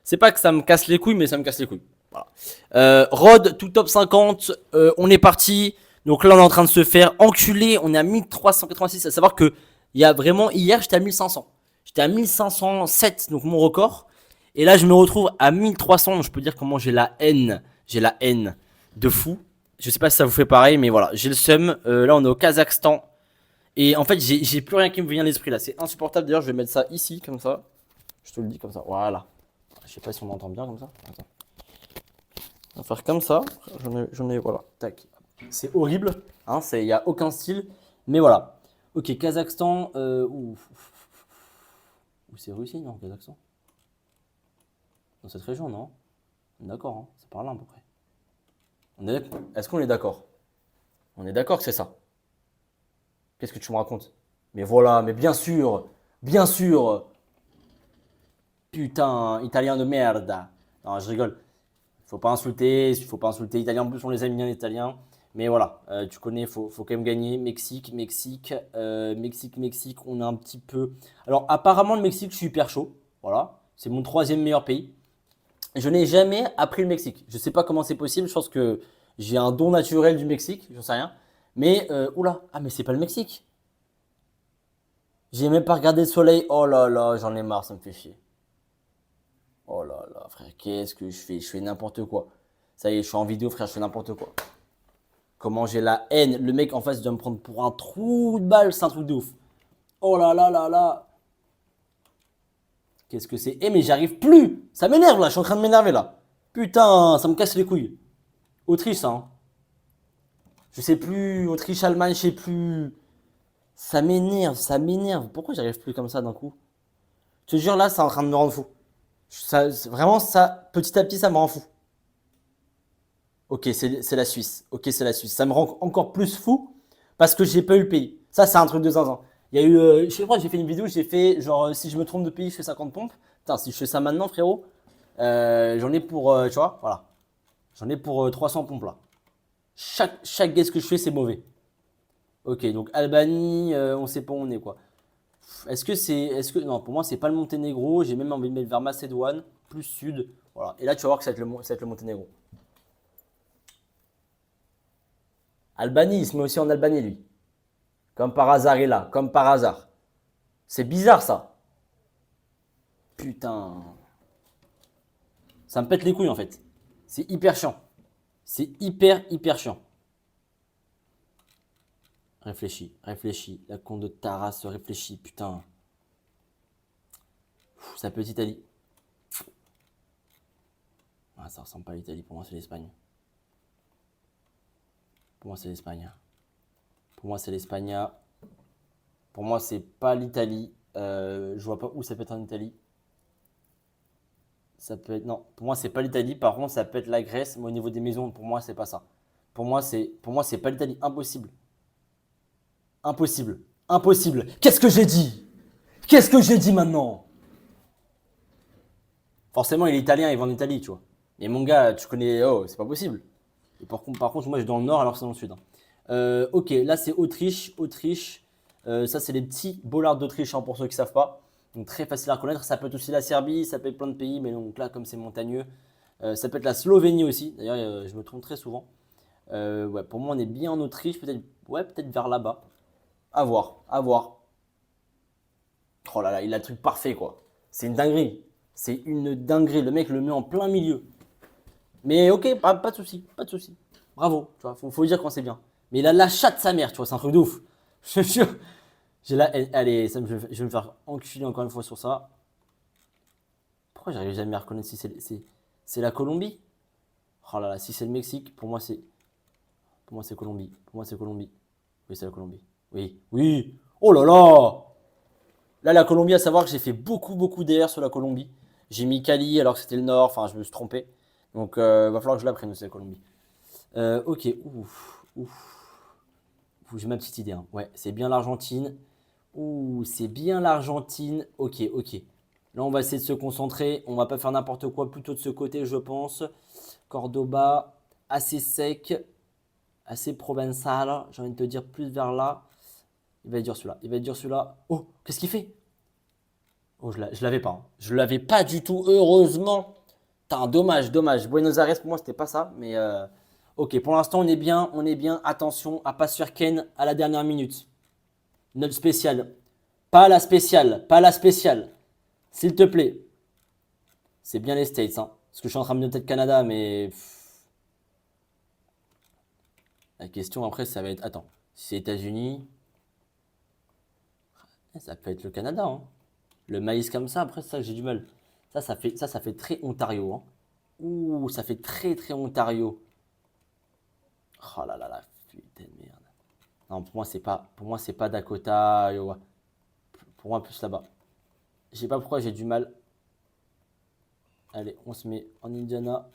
C'est pas que ça me casse les couilles, mais ça me casse les couilles. Voilà. Rod, tout top 50. On est parti. Donc là, on est en train de se faire enculer. On est à 1386. À savoir que il y a vraiment hier, j'étais à 1500. J'étais à 1507, donc mon record. Et là, je me retrouve à 1300. Donc je peux dire comment j'ai la haine. J'ai la haine de fou. Je sais pas si ça vous fait pareil, mais voilà, j'ai le seum. Là, on est au Kazakhstan. Et en fait, j'ai plus rien qui me vient à l'esprit là. C'est insupportable. D'ailleurs, je vais mettre ça ici, comme ça. Je te le dis comme ça. Voilà. Je sais pas si on entend bien comme ça. Attends. On va faire comme ça. J'en ai, voilà. Tac. C'est horrible. Hein, il n'y a aucun style. Mais voilà. Ok, Kazakhstan. Ou c'est Russie, non, Kazakhstan. Dans cette région, non. D'accord, hein, c'est par là à peu près. Est-ce qu'on est d'accord? On est d'accord que c'est ça. Qu'est-ce que tu me racontes? Mais voilà, mais bien sûr. Bien sûr. Putain, italien de merde. Non, je rigole. Faut pas insulter l'italien. En plus, on les aime bien les Italiens. Mais voilà, tu connais, faut quand même gagner. Mexique, Mexique. On a un petit peu. Alors, apparemment, le Mexique, je suis hyper chaud. Voilà, c'est mon troisième meilleur pays. Je n'ai jamais appris le Mexique. Je sais pas comment c'est possible. Je pense que j'ai un don naturel du Mexique. J'en sais rien. Mais oula, ah mais c'est pas le Mexique. J'ai même pas regardé le soleil. Oh là là, j'en ai marre, ça me fait chier. Oh là là, frère, qu'est-ce que je fais? Je fais n'importe quoi. Ça y est, je suis en vidéo, frère, je fais n'importe quoi. Comment j'ai la haine. Le mec en face doit me prendre pour un trou de balle, c'est un truc de ouf. Oh là là là là. Qu'est-ce que c'est? Eh mais j'arrive plus. Ça m'énerve là, je suis en train de m'énerver là. Putain, ça me casse les couilles. Autriche, hein. Je sais plus. Autriche, Allemagne, je sais plus. Ça m'énerve, ça m'énerve. Pourquoi j'arrive plus comme ça d'un coup? Je te jure là, c'est en train de me rendre fou. Vraiment, ça, petit à petit, ça me rend fou. Ok, c'est la Suisse. Ok, c'est la Suisse. Ça me rend encore plus fou parce que j'ai pas eu le pays. Ça, c'est un truc de zinzin. Il y a eu, je sais pas, j'ai fait une vidéo, j'ai fait genre, si je me trompe de pays, je fais 50 pompes. Putain, si je fais ça maintenant, frérot, j'en ai pour, tu vois, voilà. J'en ai pour 300 pompes là. Chaque guess que je fais, c'est mauvais. Ok, donc Albanie, on sait pas où on est quoi. Non, pour moi, c'est pas le Monténégro. J'ai même envie de mettre vers Macédoine, plus sud. Voilà. Et là, tu vas voir que ça va être le Monténégro. Albanie, il se met aussi en Albanie, lui. Comme par hasard, il est là. Comme par hasard. C'est bizarre, ça. Putain. Ça me pète les couilles, en fait. C'est hyper chiant. C'est hyper chiant. Réfléchis, réfléchis. La con de Taras se réfléchit, putain. Ça peut être Italie. Ah, ça ressemble pas à l'Italie. Pour moi, c'est l'Espagne. Pour moi, c'est l'Espagne. Pour moi, c'est l'Espagne. Pour moi, c'est pas l'Italie. Je vois pas où ça peut être en Italie. Ça peut être. Non, pour moi, c'est pas l'Italie. Par contre, ça peut être la Grèce. Mais au niveau des maisons, pour moi, c'est pas ça. Pour moi, c'est pas l'Italie. Impossible. Impossible. Impossible. Qu'est-ce que j'ai dit? Qu'est-ce que j'ai dit maintenant? Forcément, il est italien, il va en Italie, tu vois. Mais mon gars, tu connais. Oh, c'est pas possible. Et par contre, moi, je suis dans le nord alors que c'est dans le sud, hein. Ok, là, c'est Autriche. Autriche. Ça, c'est les petits bollards d'Autriche, hein, pour ceux qui savent pas. Donc, très facile à reconnaître. Ça peut être aussi la Serbie, ça peut être plein de pays. Mais donc là, comme c'est montagneux, ça peut être la Slovénie aussi. D'ailleurs, je me trompe très souvent. Ouais, pour moi, on est bien en Autriche. Peut-être, ouais, peut-être vers là-bas. À voir, à voir. Oh là là, il a le truc parfait, quoi. C'est une dinguerie. C'est une dinguerie. Le mec le met en plein milieu. Mais ok, pas de souci, pas de souci. Bravo, tu vois, faut dire quand c'est bien. Mais il a la chatte de sa mère, tu vois, c'est un truc de ouf. Je te jure. J'ai la haine. Allez, je vais me faire enculer encore une fois sur ça. Pourquoi j'arrive jamais à reconnaître si c'est la Colombie? Oh là là, si c'est le Mexique, pour moi c'est Colombie. Pour moi c'est Colombie. Oui, c'est la Colombie. Oui, oui. Oh là là! Là, la Colombie, à savoir que j'ai fait beaucoup DR sur la Colombie. J'ai mis Cali alors que c'était le nord, enfin, je me suis trompé. Donc, va falloir que je la prenne aussi, la Colombie. Ok, ouf. J'ai ma petite idée, hein. Ouais, c'est bien l'Argentine. Ouh, c'est bien l'Argentine. Ok. Là, on va essayer de se concentrer. On va pas faire n'importe quoi, plutôt de ce côté, je pense. Cordoba, assez sec, assez provençal. J'ai envie de te dire plus vers là. Il va être dur celui-là. Oh, qu'est-ce qu'il fait? Oh, je l'avais pas. Hein. Je l'avais pas du tout, heureusement. Putain, dommage, dommage. Buenos Aires, pour moi, c'était pas ça. Mais ok, pour l'instant, on est bien. On est bien. Attention à pas se faire ken à la dernière minute. Note spéciale. Pas la spéciale. Pas la spéciale. S'il te plaît. C'est bien les States. Hein. Parce que je suis en train de noter le Canada, mais... La question après, ça va être... Attends. Si c'est États-Unis... Ça peut être le Canada. Hein. Le maïs comme ça, après, ça, j'ai du mal. Ça fait très Ontario. Hein. Ouh, ça fait très, très Ontario. Oh là là là, putain de merde. Non, pour moi, c'est pas Dakota, Iowa. Pour moi, plus là-bas. Je sais pas pourquoi j'ai du mal. Allez, on se met en Indiana.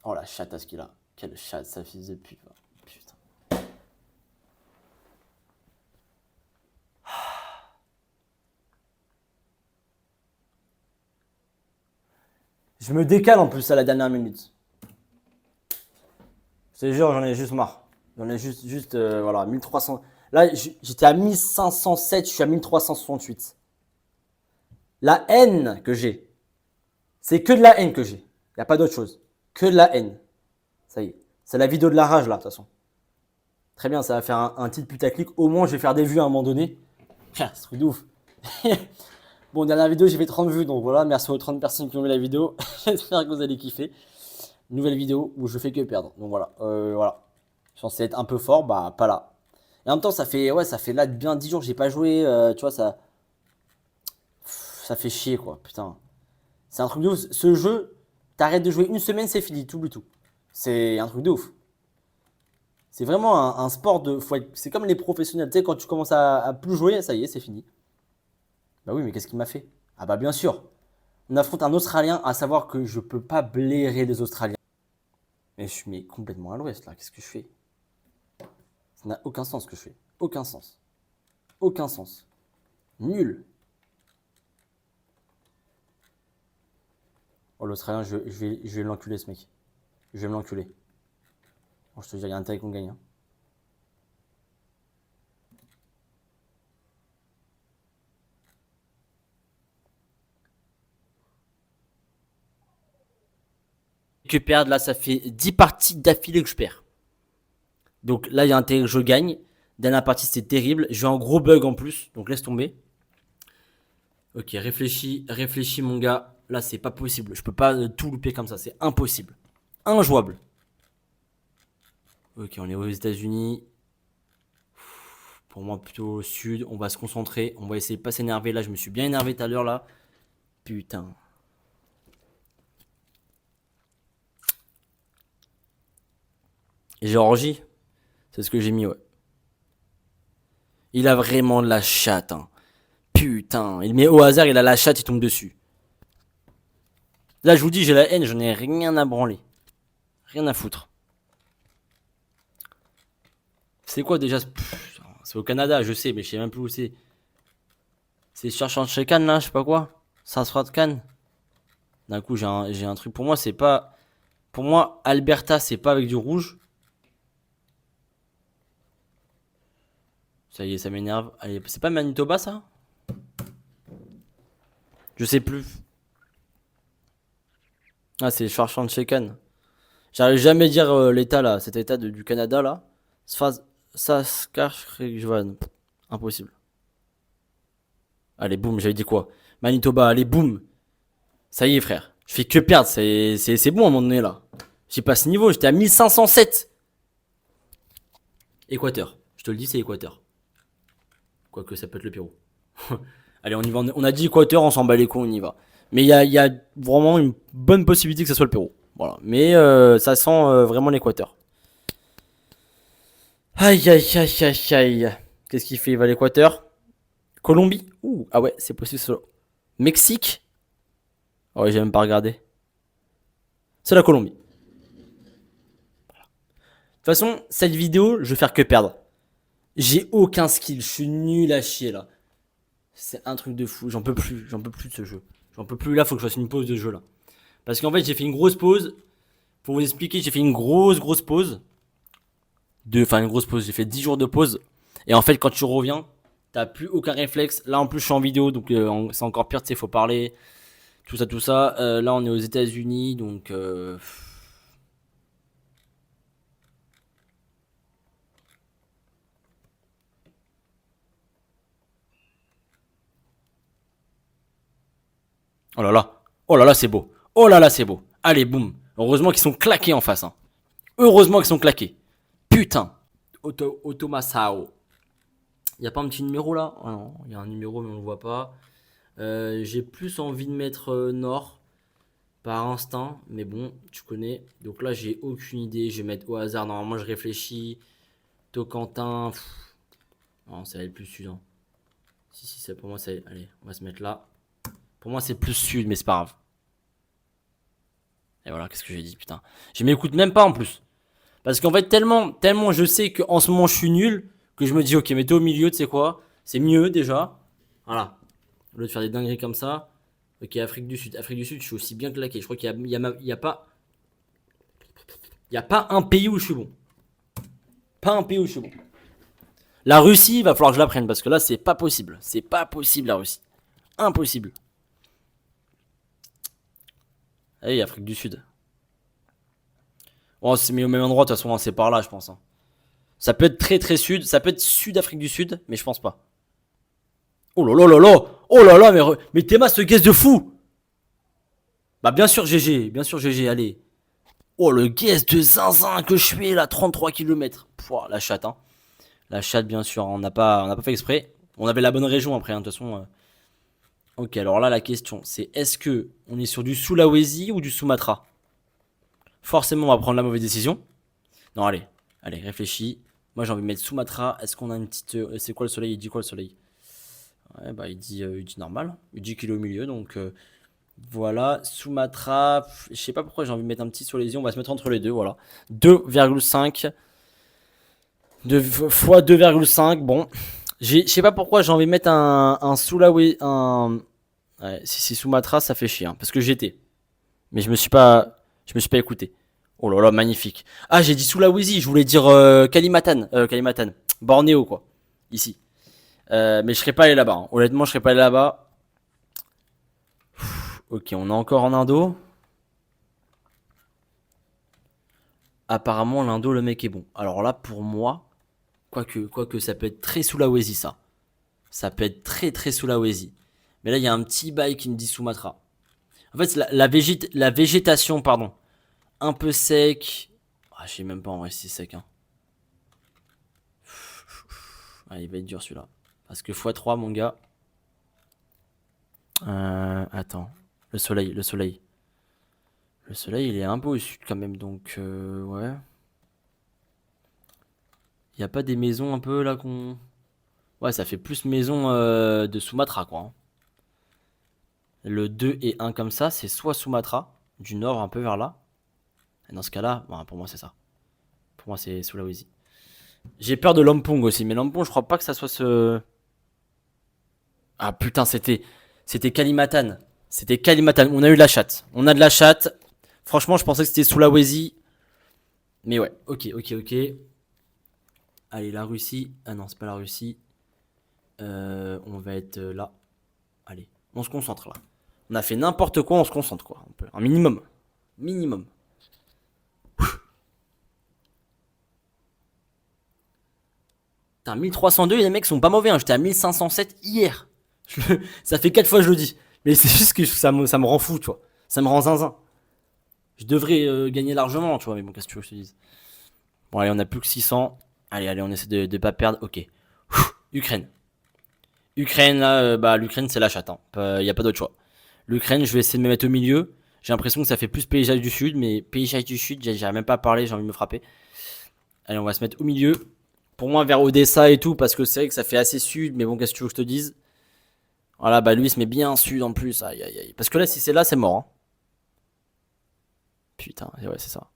Oh la chatte à ce qu'il a. Quelle chatte, ça fils de pute. Putain. Je me décale en plus à la dernière minute. Je te jure, j'en ai juste marre. J'en ai juste voilà, 1300. Là, j'étais à 1507, je suis à 1368. La haine que j'ai, c'est que de la haine que j'ai. Il n'y a pas d'autre chose. Que de la haine. Ça y est. C'est la vidéo de la rage là, de toute façon. Très bien, ça va faire un titre putaclic. Au moins, je vais faire des vues à un moment donné. C'est un truc de ouf. Bon, dernière vidéo, j'ai fait 30 vues. Donc voilà, merci aux 30 personnes qui ont vu la vidéo. J'espère que vous allez kiffer. Nouvelle vidéo où je fais que perdre. Donc voilà. Voilà. Je suis censé être un peu fort, bah pas là. Et en même temps, ça fait là bien 10 jours que j'ai pas joué. Tu vois, ça fait chier quoi. Putain. C'est un truc de ouf. Ce jeu, t'arrêtes de jouer une semaine, c'est fini. T'oublies tout. C'est un truc de ouf. C'est vraiment un sport de. C'est comme les professionnels. Tu sais, quand tu commences à plus jouer, ça y est, c'est fini. Bah oui, mais qu'est-ce qu'il m'a fait? Ah bah bien sûr. On affronte un Australien, à savoir que je peux pas blairer les Australiens. Mais je suis complètement à l'ouest là. Qu'est-ce que je fais? Ça n'a aucun sens ce que je fais. Aucun sens. Aucun sens. Nul. Oh, l'Australien, je vais l'enculer ce mec. Je vais me l'enculer. Bon, je te dis, il y a intérêt qu'on gagne. Hein. Que perdre, là, ça fait 10 parties d'affilée que je perds. Donc là, il y a intérêt que je gagne. Dernière partie, c'était terrible. J'ai un gros bug en plus, donc laisse tomber. Ok, réfléchis, réfléchis, mon gars. Là, c'est pas possible. Je peux pas tout louper comme ça. C'est impossible. Injouable. Ok, on est aux États-Unis. Pour moi, plutôt au sud. On va se concentrer. On va essayer de pas s'énerver. Là, je me suis bien énervé tout à l'heure, là. Putain. Géorgie, c'est ce que j'ai mis, ouais. Il a vraiment de la chatte, hein. Putain, il met au hasard, il a la chatte, il tombe dessus. Là, je vous dis, j'ai la haine, j'en ai rien à branler. Rien à foutre. C'est quoi déjà? C'est au Canada, je sais, mais je sais même plus où c'est. C'est cherchant chez Cannes, là, je sais pas quoi. Ça sera de Cannes. D'un coup, j'ai un truc. Pour moi, c'est pas. Pour moi, Alberta, c'est pas avec du rouge. Ça y est, ça m'énerve. Allez, c'est pas Manitoba, ça? Je sais plus. Ah, c'est Saskatchewan. J'arrive jamais à dire l'état là, cet état du Canada là. Saskatchewan. Impossible. Allez, boum, j'avais dit quoi? Manitoba, allez, boum. Ça y est, frère. Je fais que perdre, c'est bon à un moment donné là. J'ai pas ce niveau, j'étais à 1507. Équateur. Je te le dis, c'est Équateur. Quoique ça peut être le Pérou. Allez, on y va. On a dit Équateur, on s'en bat les couilles, on y va. Mais il y a vraiment une bonne possibilité que ce soit le Pérou. Voilà. Mais ça sent vraiment l'Équateur. Aïe, aïe, aïe, aïe, aïe. Qu'est-ce qu'il fait? Il va à l'Équateur. Colombie. Ouh, ah ouais, c'est possible. Ça. Mexique. Oh, ouais, j'ai même pas regardé. C'est la Colombie. Voilà. De toute façon, cette vidéo, je vais faire que perdre. J'ai aucun skill. Je suis nul à chier là. C'est un truc de fou. J'en peux plus. J'en peux plus de ce jeu. J'en peux plus là. Faut que je fasse une pause de jeu là. Parce qu'en fait, j'ai fait une grosse pause. Pour vous expliquer, j'ai fait une grosse pause. Enfin, une grosse pause. J'ai fait 10 jours de pause. Et en fait, quand tu reviens, T'as plus aucun réflexe. Là, en plus, je suis en vidéo, donc c'est encore pire, tu sais, faut parler. Tout ça, tout ça. Là, on est aux États-Unis, donc. Oh là là. Oh là là, c'est beau. Oh là là, c'est beau. Allez, boum. Heureusement qu'ils sont claqués en face. Hein. Heureusement qu'ils sont claqués. Putain. Automasao. Y a pas un petit numéro là? Ah non, il y a un numéro, mais on le voit pas. J'ai plus envie de mettre Nord par instinct, mais bon, tu connais. Donc là, j'ai aucune idée. Je vais mettre au hasard. Normalement, je réfléchis. Tocantin. Non, ça va être plus sud. Hein. Si, c'est pour moi, c'est. Allez, on va se mettre là. Pour moi, c'est plus sud, mais c'est pas grave. Et voilà, qu'est-ce que j'ai dit, putain. Je m'écoute même pas en plus. Parce qu'en fait, tellement je sais qu'en ce moment, je suis nul, que je me dis, ok, mettez au milieu, tu sais quoi? C'est mieux déjà. Voilà. Au lieu de faire des dingueries comme ça. Ok, Afrique du Sud. Afrique du Sud, je suis aussi bien claqué. Je crois qu'il y a pas. Il n'y a pas un pays où je suis bon. Pas un pays où je suis bon. La Russie, il va falloir que je la prenne parce que là, c'est pas possible. C'est pas possible, la Russie. Impossible. Allez, Afrique du Sud. Oh, c'est mis au même endroit, de toute façon, c'est par là, je pense. Hein. Ça peut être très très sud. Ça peut être sud-Afrique du Sud, mais je pense pas. Oh là là là là. Oh là là, mais Théma, ce guess de fou. Bah, bien sûr, GG. Bien sûr, GG, allez. Oh, le guess de zinzin que je suis là, 33 km. Pouah, la chatte, hein. La chatte, bien sûr, on n'a pas fait exprès. On avait la bonne région après, hein, de toute façon. Ok, alors là, la question, c'est est-ce que on est sur du Sulawesi ou du Sumatra? Forcément, on va prendre la mauvaise décision. Non, allez, réfléchis. Moi, j'ai envie de mettre Sumatra. Est-ce qu'on a une petite. C'est quoi le soleil? Il dit quoi le soleil? Ouais, bah, il dit normal. Il dit qu'il est au milieu, donc voilà. Sumatra. Je sais pas pourquoi j'ai envie de mettre un petit sur les yeux. On va se mettre entre les deux, voilà. 2,5. Fois 2,5. Bon. Je sais pas pourquoi j'ai envie de mettre un Sulawesi. Ouais, si c'est Sumatra, ça fait chier. Hein, parce que j'étais. Mais je me suis pas écouté. Oh là là, magnifique. Ah, j'ai dit Sulawesi, je voulais dire Kalimatan. Kalimatan. Bornéo, quoi. Ici. Mais je serais pas allé là-bas. Hein. Honnêtement, je serais pas allé là-bas. Ok, on est encore en Indo. Apparemment, l'Indo, le mec est bon. Alors là, pour moi, quoique ça peut être très Sulawesi, ça. Ça peut être très très Sulawesi. Mais là, il y a un petit bail qui me dit Sumatra. En fait, la végétation, pardon, un peu sec. Ah, je sais même pas en vrai si c'est sec. Hein. Ah, il va être dur celui-là. Parce que x3, mon gars. Attends. Le soleil. Le soleil, il est un peu au sud quand même, donc ouais. Il n'y a pas des maisons un peu là qu'on. Ouais, ça fait plus maison de Sumatra, quoi. Hein. Le 2 et 1 comme ça, c'est soit Sumatra, du nord un peu vers là. Et dans ce cas-là, bon, pour moi, c'est ça. Pour moi, c'est Sulawesi. J'ai peur de Lampung aussi, mais Lampung, je crois pas que ça soit ce. Ah putain, c'était Kalimatan. C'était Kalimatan. On a eu de la chatte. On a de la chatte. Franchement, je pensais que c'était Sulawesi. Mais ouais, ok. Allez, la Russie. Ah non, c'est pas la Russie. On va être là. Allez, on se concentre là. On a fait n'importe quoi, on se concentre quoi. Un minimum. Minimum. Putain, 1302 et les mecs sont pas mauvais. Hein. J'étais à 1507 hier. Ça fait 4 fois que je le dis. Mais c'est juste que ça me rend fou, tu vois. Ça me rend zinzin. Je devrais gagner largement, tu vois. Mais bon, qu'est-ce que tu veux que je te dise? Bon, allez, on a plus que 600. Allez, on essaie de pas perdre. Ok. Ukraine. Ukraine, là, bah, l'Ukraine, c'est la chatte. Hein. Y a pas d'autre choix. L'Ukraine, je vais essayer de me mettre au milieu. J'ai l'impression que ça fait plus paysage du Sud, mais paysage du Sud, j'arrive même pas à parler, j'ai envie de me frapper. Allez, on va se mettre au milieu. Pour moi, vers Odessa et tout, parce que c'est vrai que ça fait assez sud, mais bon, qu'est-ce que tu veux que je te dise? Voilà, bah lui, il se met bien sud en plus. Aïe, aïe, aïe. Parce que là, si c'est là, c'est mort. Hein. Putain, et ouais, c'est ça.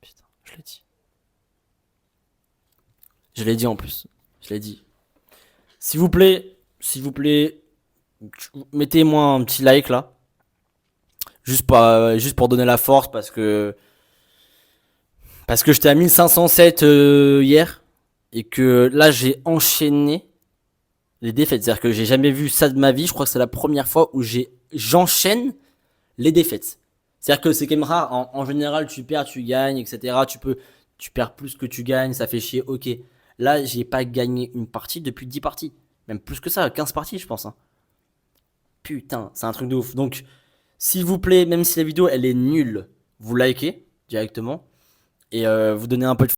Putain, je l'ai dit. Je l'ai dit en plus. Je l'ai dit. S'il vous plaît, mettez-moi un petit like là. Juste pour donner la force parce que j'étais à 1507 hier. et que là, j'ai enchaîné les défaites. C'est-à-dire que j'ai jamais vu ça de ma vie. Je crois que c'est la première fois où j'enchaîne les défaites. C'est-à-dire que c'est quand même rare. En général, tu perds, tu gagnes, etc. Tu perds plus que tu gagnes, ça fait chier. Ok. Là, j'ai pas gagné une partie depuis 10 parties. Même plus que ça, 15 parties, je pense. Hein. Putain, c'est un truc de ouf. Donc, s'il vous plaît, même si la vidéo elle est nulle, vous likez directement et vous donnez un peu de